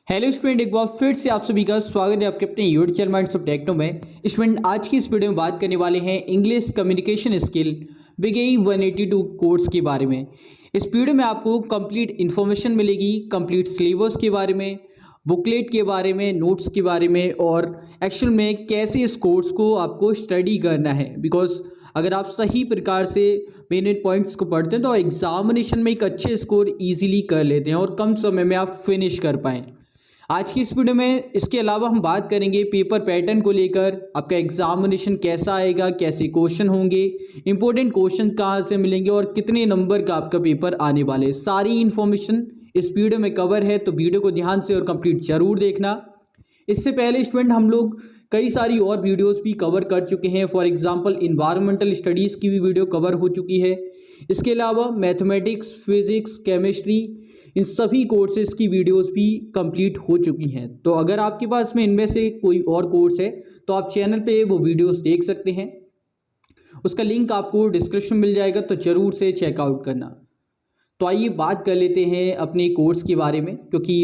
Hello student, एक बार फिर से आप सभी का स्वागत है आपके अपने YouTube channel Minds of Techno में। स्टूडेंट, आज की इस वीडियो में बात करने वाले हैं English communication skill BigEye 182 course के बारे में। इस वीडियो में आपको कंप्लीट इन्फॉर्मेशन मिलेगी, कंप्लीट सिलेबस के बारे में, बुकलेट के बारे में, नोट्स के बारे में और एक्चुअल में कैसे इस कोर्स को आपको स्टडी करना है। बिकॉज अगर आप सही प्रकार से मेन मेन पॉइंट्स को पढ़ते हैं तो एग्जामिनेशन में एक अच्छे स्कोर ईजिली कर लेते हैं और कम समय में आप फिनिश कर पाएँ। आज की इस वीडियो में इसके अलावा हम बात करेंगे पेपर पैटर्न को लेकर, आपका एग्जामिनेशन कैसा आएगा, कैसे क्वेश्चन होंगे, इंपॉर्टेंट क्वेश्चन कहाँ से मिलेंगे और कितने नंबर का आपका पेपर आने वाले, सारी इन्फॉर्मेशन इस वीडियो में कवर है। तो वीडियो को ध्यान से और कंप्लीट जरूर देखना। इससे पहले स्टूडेंट हम लोग कई सारी और वीडियोस भी कवर कर चुके हैं। फॉर एग्जांपल इन्वायरमेंटल स्टडीज़ की भी वीडियो कवर हो चुकी है। इसके अलावा मैथमेटिक्स, फिजिक्स, केमिस्ट्री, इन सभी कोर्सेज़ की वीडियोस भी कंप्लीट हो चुकी हैं। तो अगर आपके पास में इनमें से कोई और कोर्स है तो आप चैनल पे वो वीडियोस देख सकते हैं। उसका लिंक आपको डिस्क्रिप्शन में मिल जाएगा, तो ज़रूर से चेकआउट करना। तो आइए बात कर लेते हैं अपने कोर्स के बारे में, क्योंकि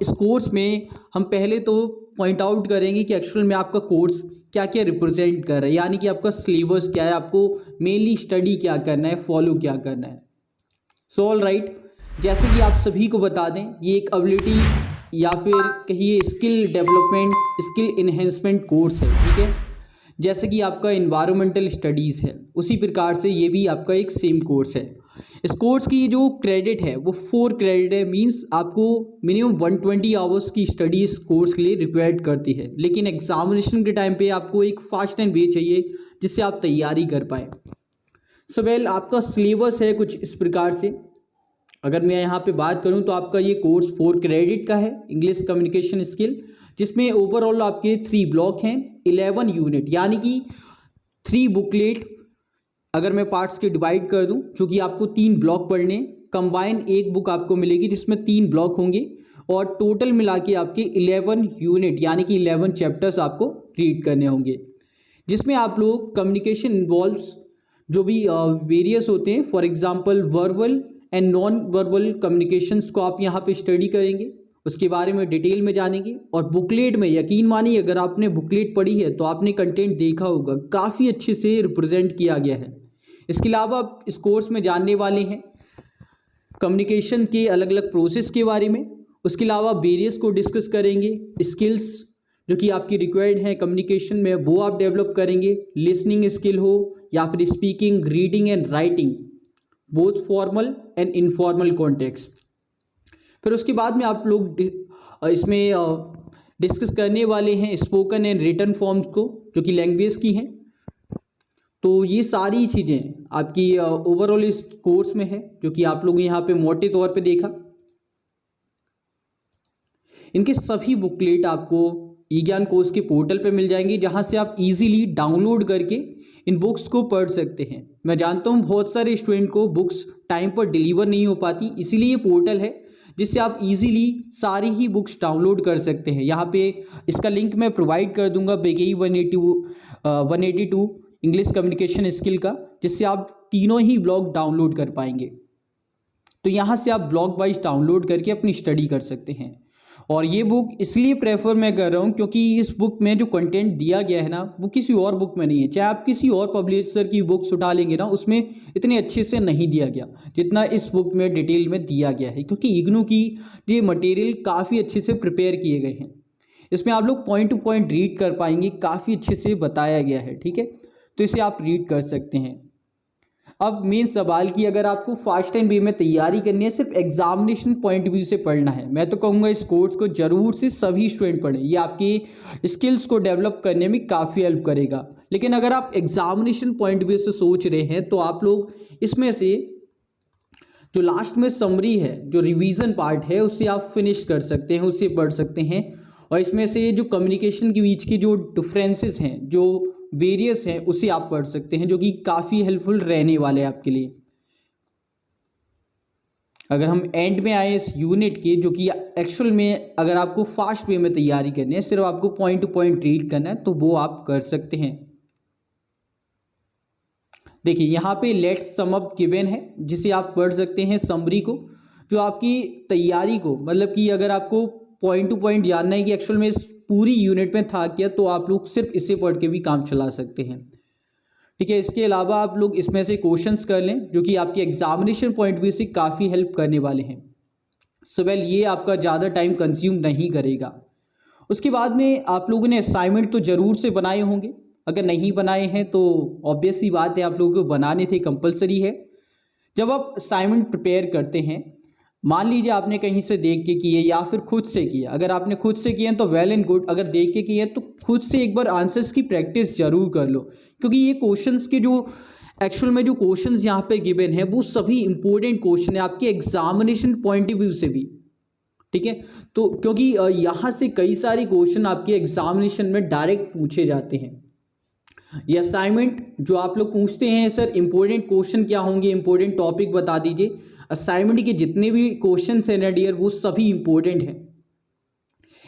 इस कोर्स में हम पहले तो पॉइंट आउट करेंगे कि एक्चुअल में आपका कोर्स क्या क्या रिप्रेजेंट कर रहा है, यानी कि आपका सिलेबस क्या है, आपको मेनली स्टडी क्या करना है, फॉलो क्या करना है। सो ऑल राइट, जैसे कि आप सभी को बता दें, ये एक एबिलिटी या फिर कहिए skill development, skill enhancement course है। ठीक है, जैसे कि आपका इन्वायरमेंटल स्टडीज़ है, उसी प्रकार से ये भी आपका एक सेम कोर्स है। इस कोर्स की जो क्रेडिट है वो 4 क्रेडिट है। मींस आपको मिनिमम 120 आवर्स की स्टडी इस कोर्स के लिए रिक्वायर्ड करती है। लेकिन एग्जामिनेशन के टाइम पे आपको एक फास्ट एंड वे चाहिए जिससे आप तैयारी कर पाए। सो वेल, आपका सिलेबस है कुछ इस प्रकार से। अगर मैं यहाँ पे बात करूँ तो आपका ये कोर्स 4 क्रेडिट का है, इंग्लिश कम्युनिकेशन स्किल, जिसमें ओवरऑल आपके 3 ब्लॉक हैं, 11 यूनिट, यानी कि 3 बुकलेट। अगर मैं पार्ट्स के डिवाइड कर दूं, क्योंकि आपको 3 ब्लॉक पढ़ने, कंबाइन एक बुक आपको मिलेगी जिसमें 3 ब्लॉक होंगे और टोटल मिला के आपके 11 यूनिट यानी कि 11 चैप्टर्स आपको रीड करने होंगे, जिसमें आप लोग कम्युनिकेशन इन्वॉल्व्स जो भी वेरियस होते हैं, for example verbal and non verbal communications को आप यहाँ पे स्टडी करेंगे, उसके बारे में डिटेल में जानेंगे। और बुकलेट में यकीन मानिए, अगर आपने बुकलेट पढ़ी है तो आपने कंटेंट देखा होगा, काफ़ी अच्छे से रिप्रेजेंट किया गया है। इसके अलावा आप इस कोर्स में जानने वाले हैं कम्युनिकेशन के अलग अलग प्रोसेस के बारे में। उसके अलावा वेरियस को डिस्कस करेंगे, स्किल्स जो कि आपकी रिक्वायर्ड हैं कम्युनिकेशन में वो आप डेवलप करेंगे। लिसनिंग स्किल हो या फिर speaking, reading and writing, both formal and informal context. फिर उसके बाद में आप लोग इसमें डिस्कस करने वाले हैं स्पोकन एंड रिटन फॉर्म्स को, जो कि लैंग्वेज की हैं। तो ये सारी चीज़ें आपकी ओवरऑल इस कोर्स में है, जो कि आप लोग यहाँ पे मोटे तौर पे देखा। इनके सभी बुकलेट आपको ई-ज्ञान कोर्स के पोर्टल पे मिल जाएंगे, जहाँ से आप इजीली डाउनलोड करके इन बुक्स को पढ़ सकते हैं। मैं जानता हूँ बहुत सारे स्टूडेंट को बुक्स टाइम पर डिलीवर नहीं हो पाती, इसीलिए ये पोर्टल है जिससे आप इजीली सारी ही बुक्स डाउनलोड कर सकते हैं। यहाँ पे इसका लिंक मैं प्रोवाइड कर दूंगा, BigEye 182 इंग्लिश कम्युनिकेशन स्किल का, जिससे आप तीनों ही ब्लॉग डाउनलोड कर पाएंगे। तो यहाँ से आप ब्लॉग वाइज डाउनलोड करके अपनी स्टडी कर सकते हैं। और ये बुक इसलिए प्रेफर मैं कर रहा हूँ क्योंकि इस बुक में जो कंटेंट दिया गया है ना, वो किसी और बुक में नहीं है। चाहे आप किसी और पब्लिशर की बुक्स उठा लेंगे ना, उसमें इतने अच्छे से नहीं दिया गया जितना इस बुक में डिटेल में दिया गया है, क्योंकि इग्नू की ये मटेरियल काफ़ी अच्छे से प्रिपेयर किए गए हैं। इसमें आप लोग पॉइंट टू पॉइंट रीड कर पाएंगे, काफ़ी अच्छे से बताया गया है। ठीक है, तो इसे आप रीड कर सकते हैं। अब मेन सवाल कि अगर आपको फास्ट एंड वे में तैयारी करनी है, सिर्फ एग्जामिनेशन पॉइंट व्यू से पढ़ना है, मैं तो कहूँगा इस कोर्स को जरूर से सभी स्टूडेंट पढ़ें। ये आपकी स्किल्स को डेवलप करने में काफ़ी हेल्प करेगा। लेकिन अगर आप एग्जामिनेशन पॉइंट व्यू से सोच रहे हैं तो आप लोग इसमें से जो लास्ट में समरी है, जो रिवीजन पार्ट है, उससे आप फिनिश कर सकते हैं, उससे पढ़ सकते हैं। और इसमें से जो कम्युनिकेशन के बीच के जो डिफरेंसेस हैं, जो वेरियस हैं, उसे आप पढ़ सकते हैं, जो कि काफ़ी हेल्पफुल रहने वाले हैं आपके लिए। अगर हम एंड में आए इस यूनिट के, जो कि एक्चुअल में अगर आपको फास्ट वे में तैयारी करनी है, सिर्फ आपको पॉइंट टू पॉइंट रीड करना है, तो वो आप कर सकते हैं। देखिए यहाँ पे लेट्स सम अप गिवन है, जिसे आप पढ़ सकते हैं समरी को, जो आपकी तैयारी को, मतलब कि अगर आपको पॉइंट टू पॉइंट जानना है कि एक्चुअल में इस पूरी यूनिट में था क्या, तो आप लोग सिर्फ इसे पढ़ के भी काम चला सकते हैं। ठीक है, इसके अलावा आप लोग इसमें से क्वेश्चंस कर लें जो कि आपके एग्जामिनेशन पॉइंट व्यू से काफ़ी हेल्प करने वाले हैं। सो वेल, ये आपका ज़्यादा टाइम कंज्यूम नहीं करेगा। उसके बाद में आप लोगों ने असाइनमेंट तो ज़रूर से बनाए होंगे, अगर नहीं बनाए हैं तो ऑब्वियस सी बात है आप लोगों को बनाने थे, कंपलसरी है। जब आप असाइनमेंट प्रिपेयर करते हैं, मान लीजिए आपने कहीं से देख के किए या फिर खुद से किया, अगर आपने खुद से किए हैं तो वेल एंड गुड, अगर देख के किए तो खुद से एक बार आंसर्स की प्रैक्टिस जरूर कर लो, क्योंकि ये क्वेश्चंस के जो एक्चुअल में जो क्वेश्चंस यहाँ पे गिवन है वो सभी इंपॉर्टेंट क्वेश्चन है आपके एग्जामिनेशन पॉइंट ऑफ व्यू से भी। ठीक है, तो क्योंकि यहाँ से कई सारे क्वेश्चन आपके एग्जामिनेशन में डायरेक्ट पूछे जाते हैं। ये असाइनमेंट जो आप लोग पूछते हैं, सर इंपॉर्टेंट क्वेश्चन क्या होंगे, इंपॉर्टेंट टॉपिक बता दीजिए। असाइनमेंट के जितने भी क्वेश्चन हैं ना डियर, वो सभी इंपॉर्टेंट हैं।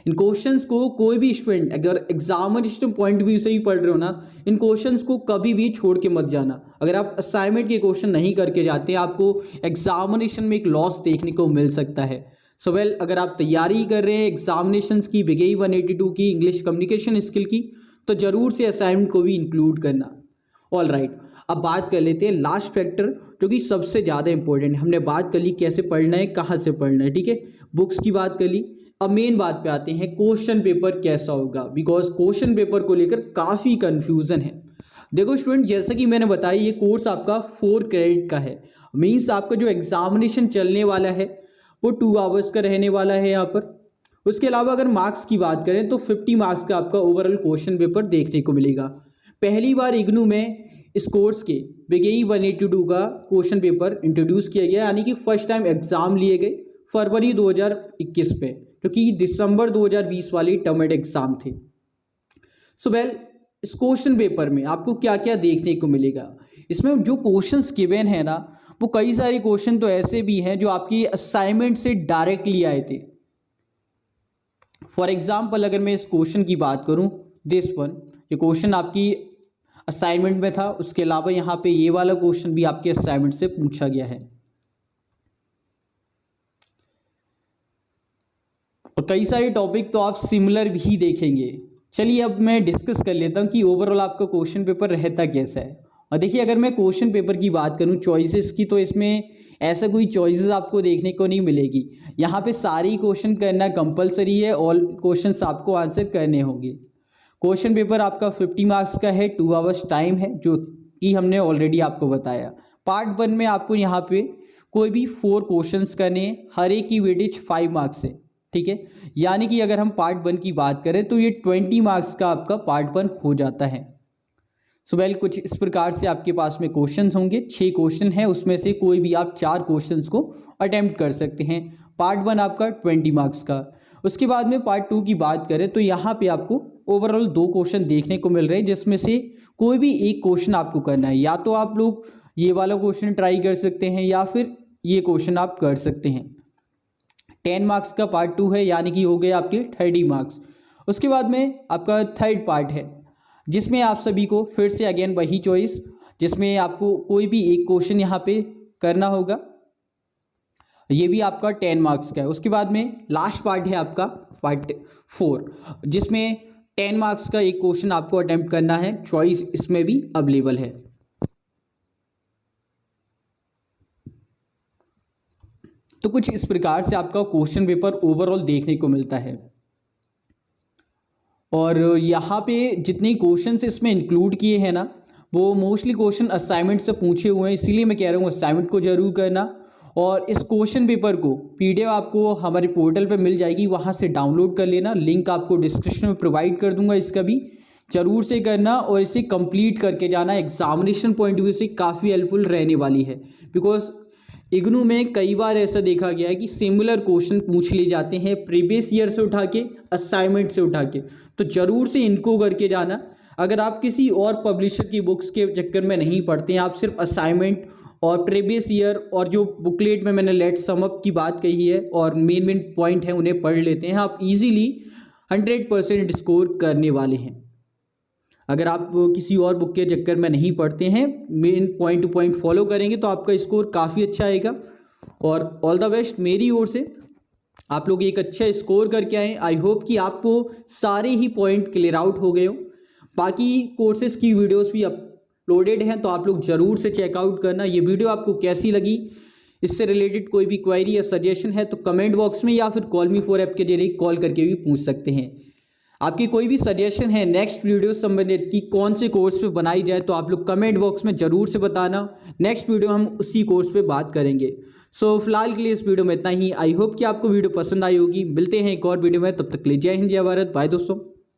इन क्वेश्चंस को कोई भी स्टूडेंट अगर एग्जामिनेशन पॉइंट व्यू से ही पढ़ रहे हो ना, इन क्वेश्चंस को कभी भी छोड़ के मत जाना। अगर आप असाइनमेंट के क्वेश्चन नहीं करके जाते हैं, आपको एग्जामिनेशन में एक लॉस देखने को मिल सकता है। सो वेल, अगर आप तैयारी कर रहे हैं एग्जामिनेशंस की, बिगेई 182 की, इंग्लिश कम्युनिकेशन स्किल की, तो जरूर से असाइनमेंट को भी इंक्लूड करना। ऑल राइट, अब बात कर लेते हैं लास्ट फैक्टर जो कि सबसे ज़्यादा इंपॉर्टेंट है। हमने बात कर ली कैसे पढ़ना है, कहाँ से पढ़ना है, ठीक है, बुक्स की बात कर ली। अब मेन बात पे आते हैं, क्वेश्चन पेपर कैसा होगा, बिकॉज क्वेश्चन पेपर को लेकर काफ़ी कन्फ्यूज़न है। देखो स्टूडेंट, जैसा कि मैंने बताया, ये कोर्स आपका 4 क्रेडिट का है। मीन्स आपका जो एग्जामिनेशन चलने वाला है वो 2 आवर्स का रहने वाला है यहाँ पर। उसके अलावा अगर मार्क्स की बात करें तो 50 मार्क्स का आपका ओवरऑल क्वेश्चन पेपर देखने को मिलेगा। पहली बार इग्नू में इस कोर्स के बिगेई 182 का क्वेश्चन पेपर इंट्रोड्यूस किया गया, यानी कि फर्स्ट टाइम एग्जाम लिए गए फरवरी 2021 पे, जो कि दिसंबर 2020 वाली टर्म एग्जाम थे। सो वेल, इस क्वेश्चन पेपर में आपको क्या क्या देखने को मिलेगा, इसमें जो क्वेश्चंस गिवन है ना, वो कई सारे क्वेश्चन तो ऐसे भी हैं जो आपकी असाइनमेंट से डायरेक्टली आए थे। फॉर एग्जाम्पल, अगर मैं इस क्वेश्चन की बात करूं, दिस वन, ये क्वेश्चन आपकी असाइनमेंट में था। उसके अलावा यहाँ पे ये वाला क्वेश्चन भी आपके असाइनमेंट से पूछा गया है, और कई सारे टॉपिक तो आप सिमिलर भी देखेंगे। चलिए अब मैं डिस्कस कर लेता हूँ कि ओवरऑल आपका क्वेश्चन पेपर रहता कैसा है। और देखिए, अगर मैं क्वेश्चन पेपर की बात करूँ चॉइसेस की, तो इसमें ऐसा कोई चॉइसेस आपको देखने को नहीं मिलेगी। यहाँ पे सारी क्वेश्चन करना कंपलसरी है, ऑल क्वेश्चंस आपको आंसर करने होंगे। क्वेश्चन पेपर आपका 50 मार्क्स का है, 2 आवर्स टाइम है, जो कि हमने ऑलरेडी आपको बताया। पार्ट 1 में आपको यहाँ पे कोई भी 4 क्वेश्चंस करने हैं, हर एक की वेटेज 5 मार्क्स है। ठीक है, यानी कि अगर हम पार्ट 1 की बात करें तो ये 20 मार्क्स का आपका पार्ट 1 हो जाता है। सो वेल, कुछ इस प्रकार से आपके पास में क्वेश्चंस होंगे। 6 क्वेश्चन है, उसमें से कोई भी आप 4 क्वेश्चंस को अटेम्प्ट कर सकते हैं। पार्ट 1 आपका 20 मार्क्स का। उसके बाद में पार्ट 2 की बात करें तो यहाँ पे आपको ओवरऑल 2 क्वेश्चन देखने को मिल रहे हैं, जिसमें से कोई भी एक क्वेश्चन आपको करना है। या तो आप लोग ये वाला क्वेश्चन ट्राई कर सकते हैं या फिर ये क्वेश्चन आप कर सकते हैं। 10 मार्क्स का पार्ट 2 है, यानी कि हो गए आपके 30 मार्क्स। उसके बाद में आपका थर्ड पार्ट है, जिसमें आप सभी को फिर से अगेन वही चॉइस, जिसमें आपको कोई भी एक क्वेश्चन यहाँ पे करना होगा। ये भी आपका 10 मार्क्स का है। उसके बाद में लास्ट पार्ट है आपका पार्ट 4, जिसमें 10 मार्क्स का एक क्वेश्चन आपको अटेम्प्ट करना है। चॉइस इसमें भी अवेलेबल है। तो कुछ इस प्रकार से आपका क्वेश्चन पेपर ओवरऑल देखने को मिलता है। और यहाँ पे जितने क्वेश्चंस इसमें इंक्लूड किए हैं ना, वो मोस्टली क्वेश्चन असाइनमेंट से पूछे हुए हैं, इसीलिए मैं कह रहा हूँ असाइनमेंट को जरूर करना। और इस क्वेश्चन पेपर को PDF आपको हमारे पोर्टल पे मिल जाएगी, वहाँ से डाउनलोड कर लेना। लिंक आपको डिस्क्रिप्शन में प्रोवाइड कर दूंगा, इसका भी जरूर से करना और इसे कंप्लीट करके जाना। एग्जामिनेशन पॉइंट ऑफ व्यू से काफ़ी हेल्पफुल रहने वाली है, बिकॉज इग्नू में कई बार ऐसा देखा गया है कि सिमिलर क्वेश्चन पूछ लिए जाते हैं प्रीवियस ईयर से उठा के, असाइनमेंट से उठा के। तो ज़रूर से इनको करके जाना। अगर आप किसी और पब्लिशर की बुक्स के चक्कर में नहीं पढ़ते हैं, आप सिर्फ असाइनमेंट और प्रीवियस ईयर और जो बुकलेट में मैंने लेट सम अप की बात कही है और मेन पॉइंट है उन्हें पढ़ लेते हैं, आप इजीली 100% स्कोर करने वाले हैं। अगर आप किसी और बुक के चक्कर में नहीं पढ़ते हैं, main point two point follow करेंगे, तो आपका स्कोर काफ़ी अच्छा आएगा। और ऑल द बेस्ट मेरी ओर से। आप लोग एक अच्छा स्कोर करके आए। आई होप कि आपको सारे ही पॉइंट क्लियर आउट हो गए हो। बाकी कोर्सेज की वीडियोस भी अपलोडेड हैं, तो आप लोग ज़रूर से चेकआउट करना। ये वीडियो आपको कैसी लगी, इससे रिलेटेड कोई भी क्वेरी या सजेशन है तो कमेंट बॉक्स में या फिर कॉल मी फॉर ऐप के जरिए कॉल करके भी पूछ सकते हैं। आपकी कोई भी सजेशन है नेक्स्ट वीडियो संबंधित कि कौन से कोर्स पे बनाई जाए तो आप लोग कमेंट बॉक्स में ज़रूर से बताना। नेक्स्ट वीडियो हम उसी कोर्स पे बात करेंगे। सो फिलहाल के लिए इस वीडियो में इतना ही। आई होप कि आपको वीडियो पसंद आई होगी। मिलते हैं एक और वीडियो में, तब तक के लिए जय हिंद जय भारत। बाय दोस्तों।